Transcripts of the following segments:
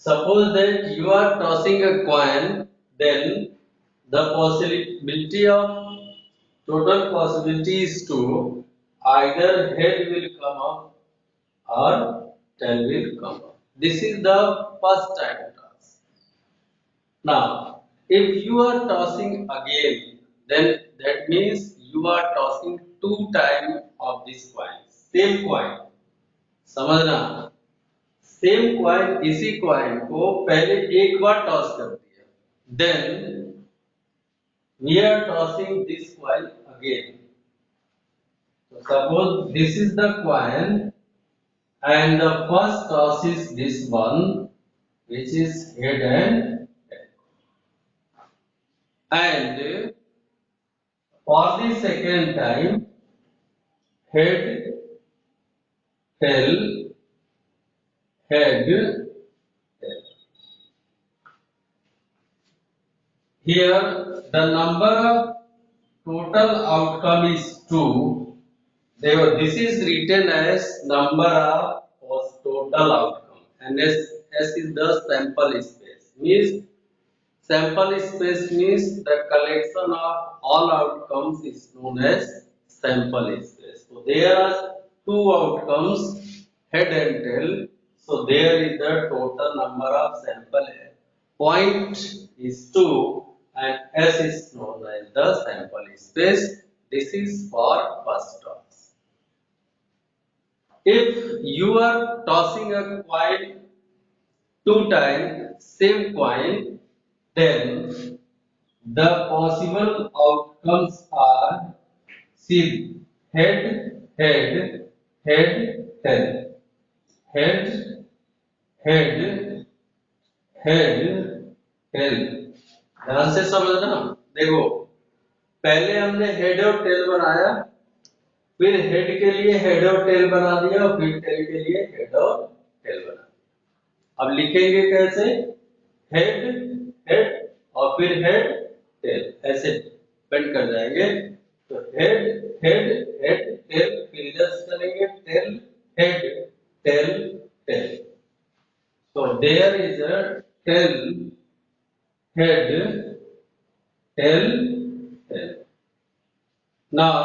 Suppose that you are tossing a coin, then the possibility of total possibility is to either head will come up or tail will come up. This is the first time toss. Now, if you are tossing again, then that means you are tossing two times of this coin. Same coin. समझना same coin इसी coin को पहले एक बार toss कर दिया then we are tossing this coin again suppose this is the coin and the first toss is this one which is head and for the second time head tail head tail. Here the number of total outcome is 2. Therefore, this is written as number of total outcome and S is the sample space. Means sample space means the collection of all outcomes is known as sample space. So there are two outcomes head and tail. So there is the total number of sample point is 2 and S is known as the sample space. This is for first toss. If you are tossing a coin two times, same coin, then the possible outcomes are see head, head, head, tail, head, head, head, tail. ध्यान से समझना देखो पहले हमने head और tell बनाया फिर head के लिए हेड और टेल बना दिया और फिर टेल के लिए हेड और टेल बना दिया अब लिखेंगे कैसे हेड हेड और फिर हेड टेल ऐसे बेंड कर जाएंगे तो हेड हेड हेड टेल फिर इधर से चलेंगे tail head tail tail so there is a tail head tail tail now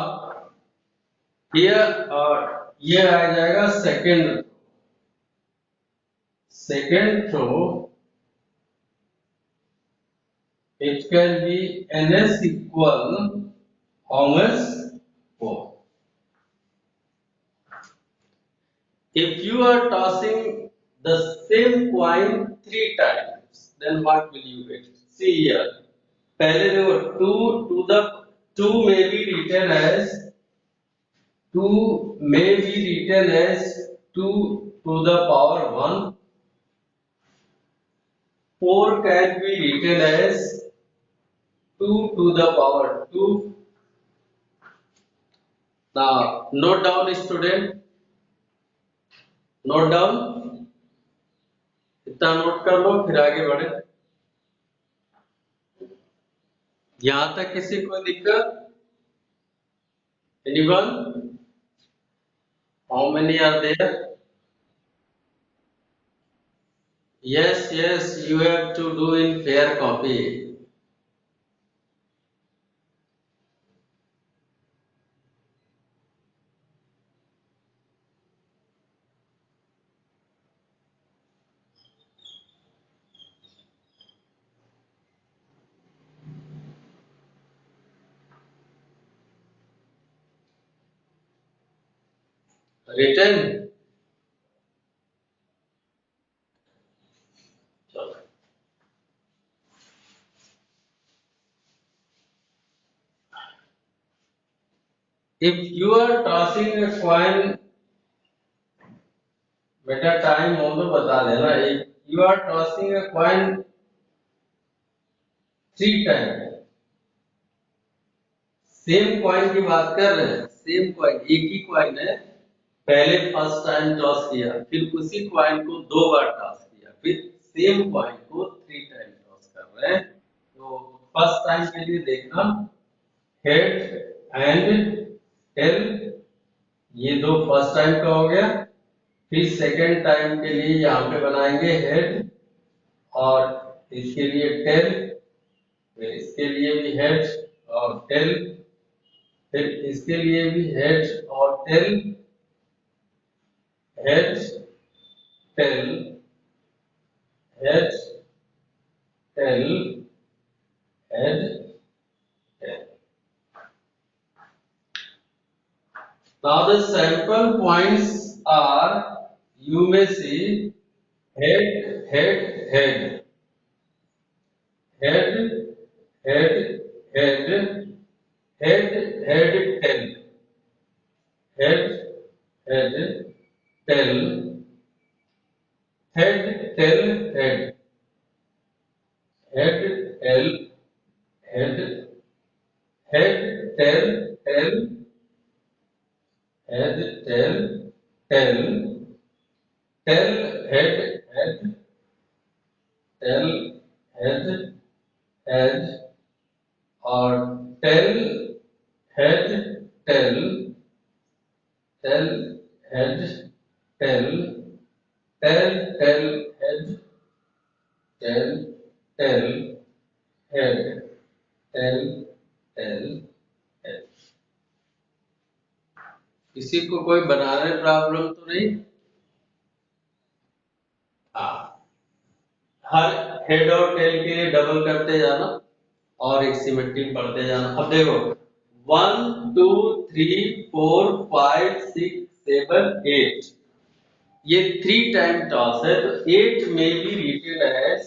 here ये आ जाएगा second throw it can be ns equal how much 4 if you are tossing the same coin 3 times then what will you get see here पहले देखो 2 may be written as 2 may be written as 2 to the power 1 4 can be written as 2 to the power 2 now note down student note down इतना note कर लो फिर आगे बढ़े यहां तक किसी को दिक्कत anyone how many are there yes you have to do in fair copy written if you are tossing a coin बेटा टाइम हो तो बता देना you are tossing a coin 3 times same coin की बात कर रहे हैं सेम कॉइन एक ही कॉइन है पहले फर्स्ट टाइम टॉस किया फिर उसी कॉइन को 2 बार टॉस किया फिर सेम कॉइन को 3 टाइम टॉस कर रहे हैं तो फर्स्ट टाइम के लिए देखना हेड एंड टेल ये दो फर्स्ट टाइम का हो गया फिर सेकेंड टाइम के लिए यहाँ पे बनाएंगे हेड और इसके लिए टेल, फिर इसके लिए भी हेड और टेल, फिर इसके लिए भी हेड और tail, head tail, head tail, head tail. Now the sample points are, you may see, head, head, head, head, head, head, head, head, tail, head, head, tail, head, tail, head, head, tail, head, head, tail, tail, head, tail, tail, tail, head, head, tail, head, head, or tail, head, tail, tail, head, tail, tail, tail, head, tail, tail, head, tail, tail, head. किसी को कोई बनाने problem तो नहीं? हाँ, हर head और tell के लिए डबल करते जाना और एक सिमेट्रिक पढ़ते जाना. अब देखो 1 2 3 4 5 6 7 8, ये 3 टाइम टॉस है, तो 8 में बी रिटन एज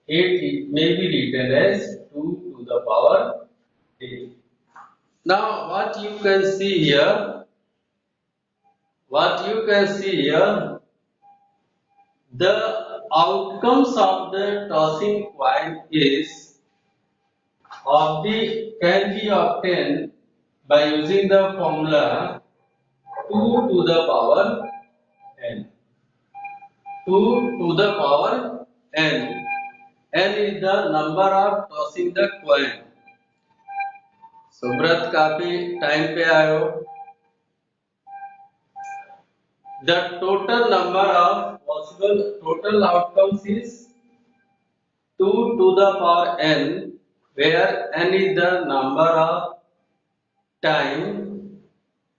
8 में B written as 2 to the power 8. Now what you can see here, the outcomes of the tossing coin is can be obtained by using the formula 2 to the power n. 2 to the power n. N is the number of tossing the coin. Subrata काफी time पे आए हो. The total number of possible total outcomes is 2 to the power n, where n is the number of time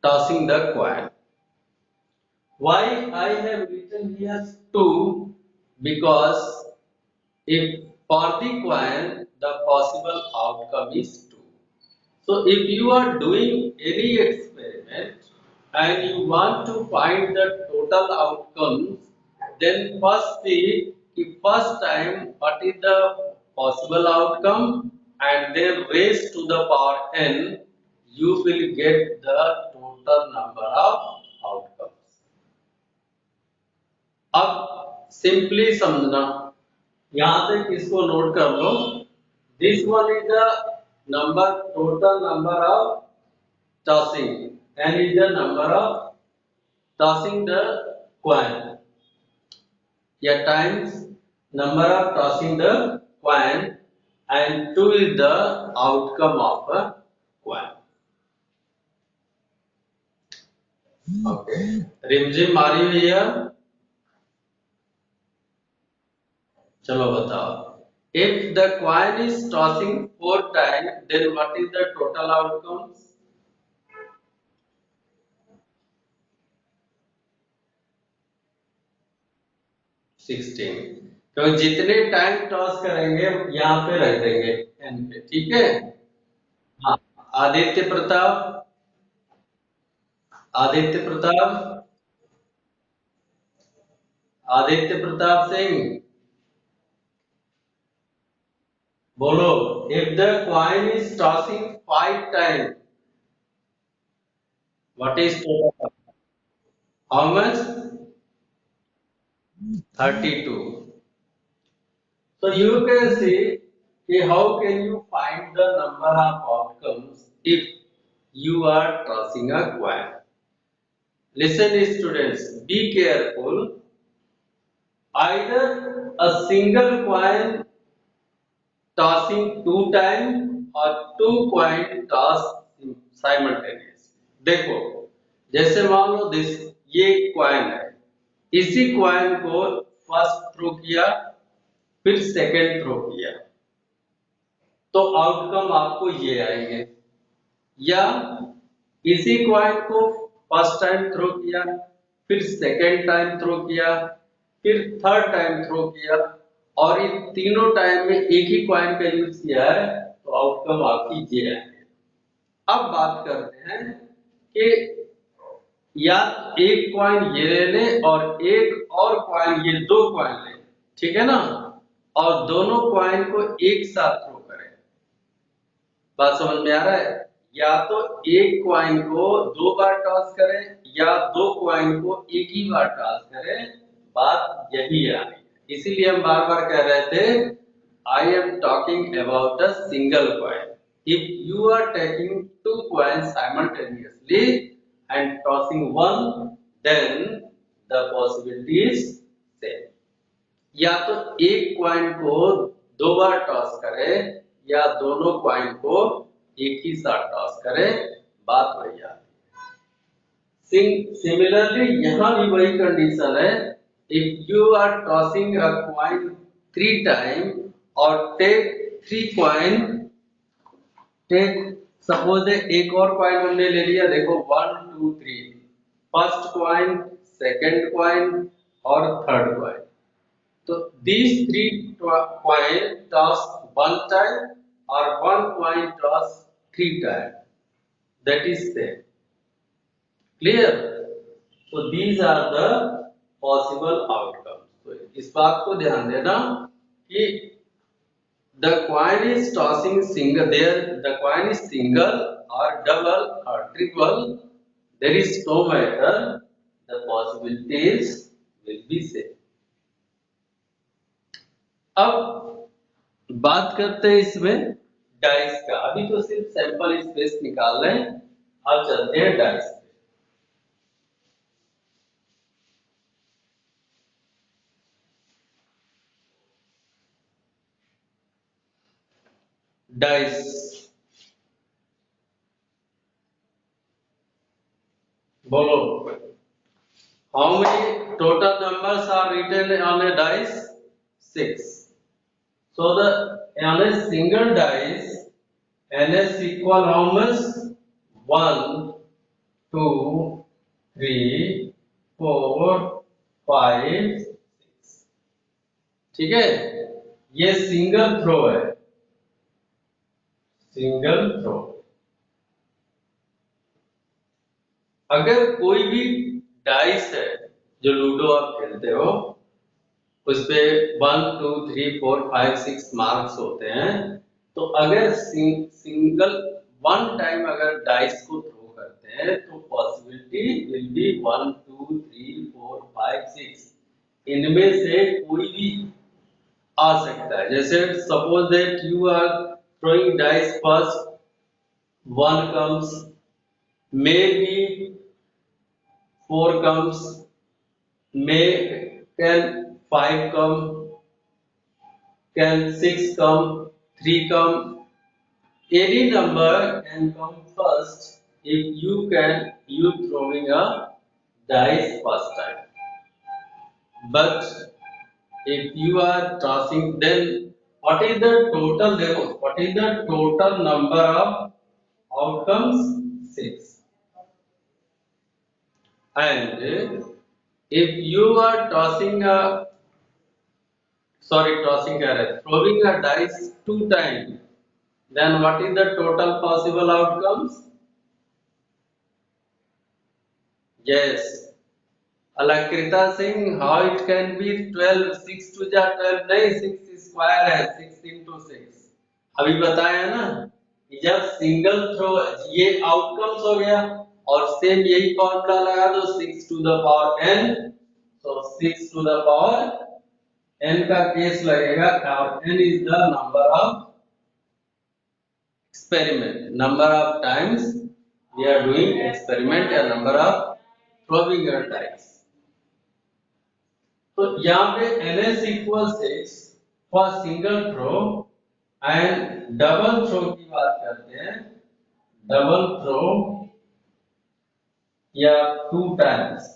tossing the coin. Why I have written here 2? Because if for the coin the possible outcome is 2. So if you are doing any experiment and you want to find the total outcomes, then first see if first time what is the possible outcome, and then raise to the power n, you will get the total number of outcomes. अब simply समझना, यहां तक इसको note कर लो. This one is the number, total number of tossing, n is the number of tossing the coin, या times number of tossing the coin, and 2 is the outcome of a coin. Okay, रिमझिम मारी हुई है. चलो बताओ, if the coin is tossing 4 times, then what is the total outcomes? 16. तो जितने time toss करेंगे यहाँ पे रख देंगे n पे, ठीक है. हाँ, आदित्य प्रताप, आदित्य प्रताप, आदित्य प्रताप सिंह, बोलो. If the coin is tossing 5 times, what is total? How much? 32. So you can see how can you find the number of outcomes if you are tossing a coin. Listen students, be careful. Either a single coin tossing 2 times or 2 coin tossed simultaneously. देखो, जैसे मान लो ये coin है, इसी coin को first throw किया, फिर second throw किया, तो आउटकम आपको ये आएंगे। या इसी कॉइन को फर्स्ट टाइम थ्रो किया, फिर सेकंड टाइम थ्रो किया, फिर थर्ड टाइम थ्रो किया, और इन तीनों टाइम में एक ही कॉइन का यूज किया है, तो आउटकम आपकी ये आएंगे। अब बात करते हैं कि या एक कॉइन ये ले ले और एक और कॉइन, ये दो कॉइन ले, ठीक है ना, और दोनों कॉइन को एक साथ थ्रो करें। बात समझ में आ रहा है? या तो एक कॉइन को दो बार टॉस करें या दो कॉइन को एक ही बार टॉस करें, बात यही आ रही है। इसीलिए हम बार बार कह रहे थे I am talking about a single coin. If you are taking two coins simultaneously and tossing one, then the possibility is same. या तो एक कॉइन को दो बार टॉस करें या दोनों कॉइन को एक ही साथ टॉस करें, बात वही आती है। सिमिलरली यहां भी वही कंडीशन है। If you are tossing a coin three time और take three coin, take suppose एक और कॉइन हमने ले लिया, देखो 1 2 3, फर्स्ट कॉइन, सेकंड कॉइन और third coin. So these three coin toss one time or one coin toss three times. That is same. Clear? So these are the possible outcomes. So इस बात को ध्यान देना कि the coin is tossing single. There the coin is single or double or triple. There is no matter. The possibilities will be same. अब बात करते हैं इसमें डाइस का। अभी तो सिर्फ सैंपल स्पेस निकाल रहे हैं, अब चलते हैं डाइस पे। डाइस बोलो, how many total numbers are written on a dice? 6. So the on a single dice ns equal how much? 1 2 3 4 5 6। ठीक है, ये सिंगल थ्रो है, सिंगल थ्रो। अगर कोई भी डाइस है जो लूडो आप खेलते हो, उस पे 1 2 3 4 5 6 मार्क्स होते हैं, तो अगर सिंगल वन टाइम अगर डाइस को थ्रो करते हैं तो पॉसिबिलिटी विल बी 1 2 3 4 5 6। इनमें से कोई भी आ सकता है। जैसे suppose that you are throwing dice, first one comes, maybe four comes, may can five come, can six come, three come, any number can come first if you throwing a dice first time. But if you are tossing, then what is the total? What is the total number of outcomes? 6. And if you are tossing a, throwing a dice 2 times, then what is the total possible outcomes? Yes. Alakrita Singh, how it can be 12? 6 to 12 नहीं, 6 square है, 6 into 6 अभी बताया ना। जब single throw, ये outcomes हो गया, और सेम यही फॉर्मूला लगा दो, 6 to the power n, तो 6 to the power n का केस लगेगा, और n is the number of experiment, number of times we are doing experiment, या number of throwing a dice। तो यहाँ पे ns equals 6 for single throw, and double throw की बात करते हैं। डबल थ्रो या 2 टाइम्स,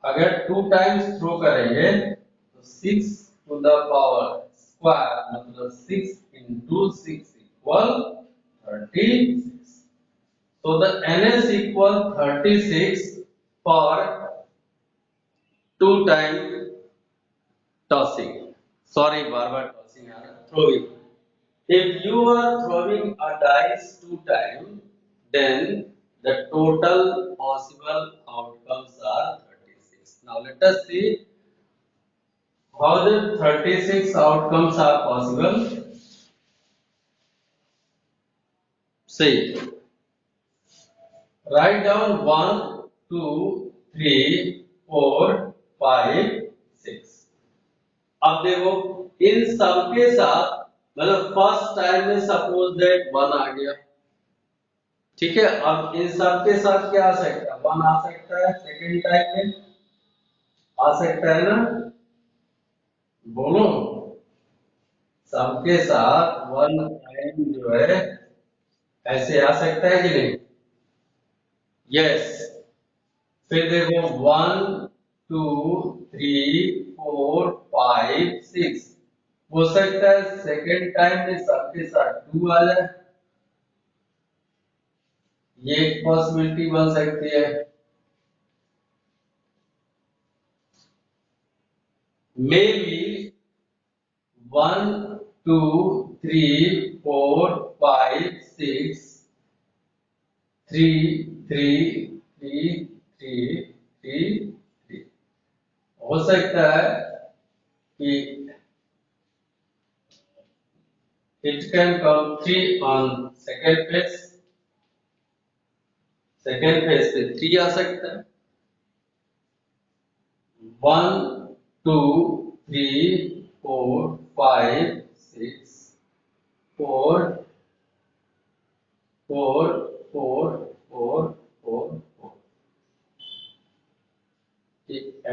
अगर 2 टाइम्स थ्रो करेंगे तो 6 to the power square मतलब 6 into 6 equal 36. So the NS equal 36 for 2 time tossing. Sorry, बार-बार tossing आ रहा है. Throwing. If you are throwing a dice 2 times, then the total possible outcomes are 36. Now let us see how the 36 outcomes are possible. See, write down 1, 2, 3, 4, 5, 6. अब देखो इन सब के साथ मतलब first time में सपोज दैट 1 आ गया, ठीक है। अब इन सब के साथ क्या आ सकता है, 1 आ सकता है, सेकंड टाइम में आ सकता है ना, बोलो सबके साथ 1 टाइम जो है ऐसे आ सकता है कि नहीं, यस। फिर देखो 1, 2, 3, 4, 5, 6 हो सकता है सेकेंड टाइम में सबके साथ 2 आ जाए, ये एक पॉसिबिलिटी बन सकती है। मे बी 1, 2, 3, 4, 5, 6, 3, 3, 3, 3, 3, 3 हो सकता है कि it can come 3 on second phase, second phase पे 3 आ सकता है, 1, 2, 3, 4, 5, 6, 4, 4, 4, 4, 4, 4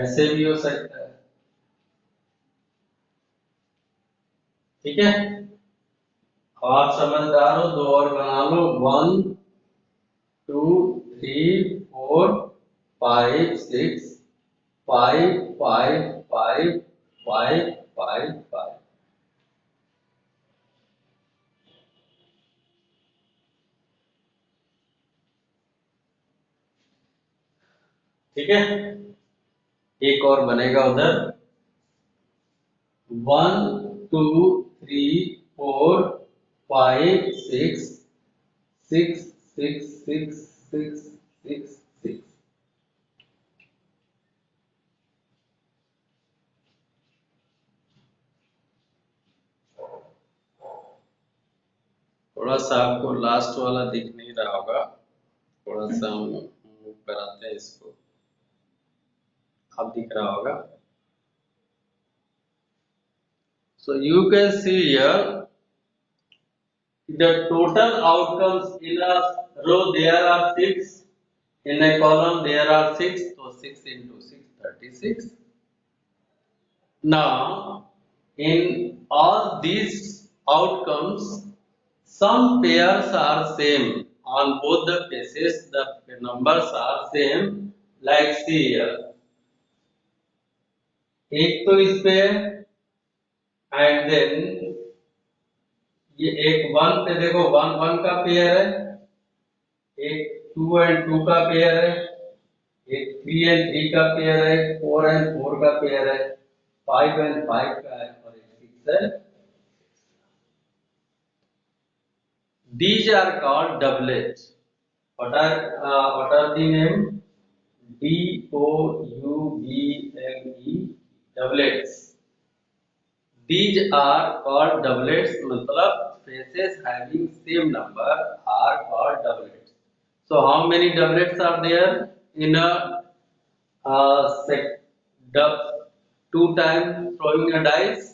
ऐसे भी हो सकता है, ठीक है। आप समझदार हो, 2 और बना लो, 1, 2, 3, 4, 5, 6, 5, 5, 5, 5, 5, 5 ठीक है। एक और बनेगा उधर 1, 2, 3, 4, 5, 6, 6, 6, 6, 6, 6, 6 थोड़ा सा आपको लास्ट वाला दिख नहीं रहा होगा, थोड़ा सा हम मूव कराते हैं इसको, अब दिख रहा होगा। So you can see here the total outcomes in a row there are 6, in a column there are 6, so 6 into 6 36. Now in all these outcomes some pairs are same on both the faces, the numbers are same, like see here, एक तो इस पे and then ये एक 1 पे देखो 1 1 का pair है, एक 2 एंड 2 का पेयर है, एक 3 एंड 3 का पेयर है, 4 एंड 4 का पेयर है, 5 एंड 5 का है और एक 6 है। These are called doublets. What are the name? double doublets. These are called doublets. मतलब faces having same number are called doublets. So how many doublets are there in a two times throwing a dice?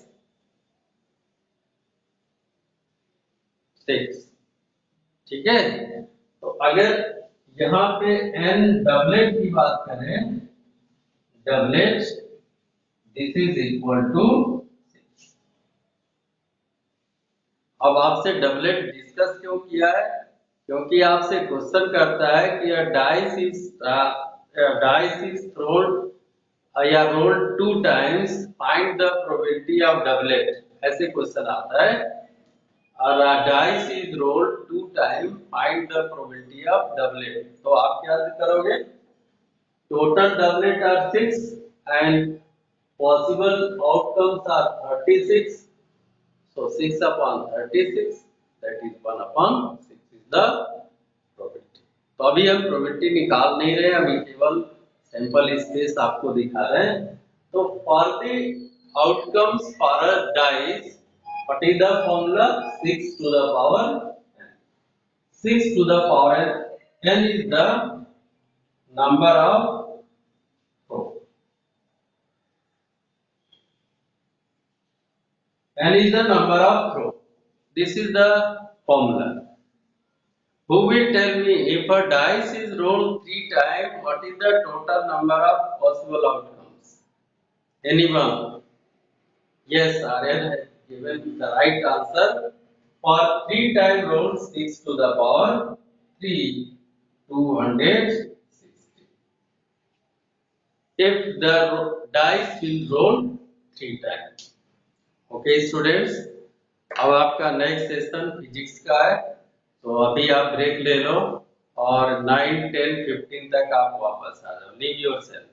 6, ठीक है। तो अगर यहाँ पे n doublet की बात करें, doublet this is equal to 6। अब आपसे डबलेट डिस्कस क्यों किया है, क्योंकि आपसे क्वेश्चन करता है कि डाइस इज थ्रोन या roll 2 times, find the probability of doublet, ऐसे क्वेश्चन आता है। और dice is rolled 2 times, find the probability of doublet, तो आप क्या करोगे? Total doublet are 6 and possible outcomes are 36, so 6 upon 36, that is 1 upon 6 is the probability। तो अभी हम probability निकाल नहीं रहे, अभी केवल सैंपल स्पेस आपको दिखा रहे हैं। तो for the outcomes for a dice, what is the formula? 6 to the power n. 6 to the power n is the number of row. N is the number of row. This is the formula. Who will tell me if a dice is rolled 3 times, what is the total number of possible outcomes? Anyone? Yes, Aryan has given the right answer. For 3 times roll 6 to the power 3, 260. If the dice will roll 3 times. Okay, students. अब आपका next session physics का है, तो अभी आप break ले लो और 9, 10, 15 तक आप वापस आ जाओ। Leave your self.